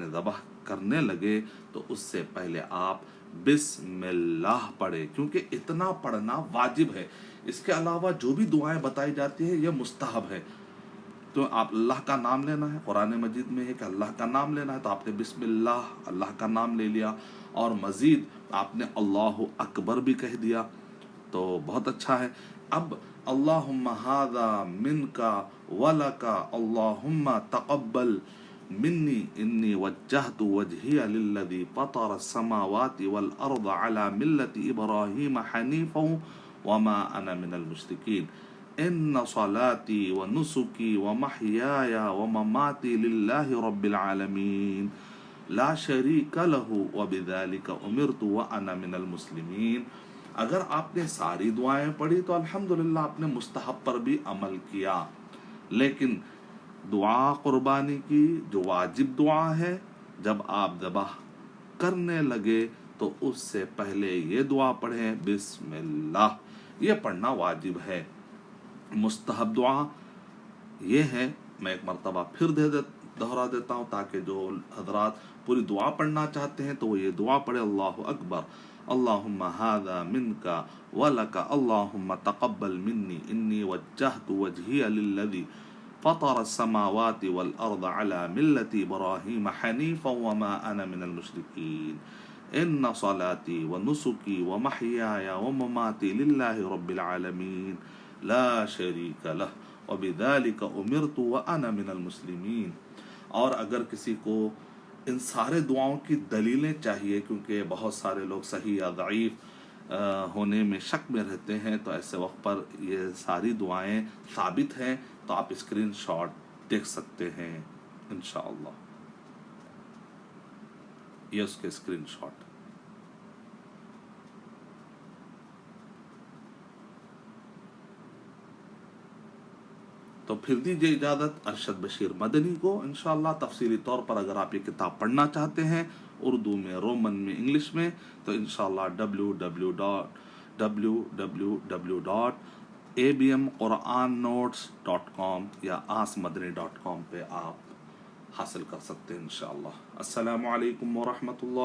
یعنی ذبح کرنے لگے تو اس سے پہلے آپ بسم اللہ پڑھے، کیونکہ اتنا پڑھنا واجب ہے۔ اس کے علاوہ جو بھی دعائیں بتائی جاتی ہیں یہ مستحب ہے۔ تو آپ اللہ کا نام لینا ہے، قرآن مجید میں ہے کہ اللہ کا نام لینا ہے، تو آپ نے بسم اللہ کا نام لے لیا، اور مزید آپ نے اللہ اکبر بھی کہہ دیا تو بہت اچھا ہے۔ اب اللہم ھذا منک ولک اللہم تقبل منی انی وجہت وجہی للذی فطر السماوات والارض علی ملت ابراہیم حنیفا وما انا من المشرکین ان صلاتی ونسکی ومحیای ومماتی للہ رب العالمین لا شریک لہ وبذلک امرت وانا من المسلمین۔ اگر آپ نے ساری دعائیں پڑھی تو الحمدللہ آپ نے مستحب پر بھی عمل کیا، لیکن دعا قربانی کی جو واجب دعا ہے، جب آپ ذبح کرنے لگے تو اس سے پہلے یہ دعا پڑھیں بسم اللہ، یہ پڑھنا واجب ہے۔ مستحب دعا یہ ہے، میں ایک مرتبہ پھر دہرا دیتا ہوں تاکہ جو حضرات پوری دعا پڑھنا چاہتے ہیں تو وہ یہ دعا پڑھے، اللہ اکبر اللہم ھذا منک ولک اللہم تقبل منی انی وجہت وجہی للذی فطر السماوات والارض علی ملت ابراہیم حنیفا وما انا من المشرکین ان صلاتی ونسکی ومحیای ومماتی للہ رب العالمین لا شریک لہ وبذلک امرت وانا من المسلمین۔ اور اگر کسی کو ان سارے دعاؤں کی دلیلیں چاہیے، کیونکہ بہت سارے لوگ صحیح یا ضعیف ہونے میں شک میں رہتے ہیں، تو ایسے وقت پر یہ ساری دعائیں ثابت ہیں تو آپ اسکرین شاٹ دیکھ سکتے ہیں انشاءاللہ، یہ اس کے اسکرین شاٹ۔ تو پھر دیجیے اجازت ارشد بشیر مدنی کو، انشاءاللہ تفصیلی طور پر اگر آپ یہ کتاب پڑھنا چاہتے ہیں اردو میں، رومن میں، انگلش میں، تو انشاءاللہ www.abmqurannotes.com یا asmadani.com پہ آپ حاصل کر سکتے ہیں انشاءاللہ۔ السلام علیکم ورحمۃ اللہ۔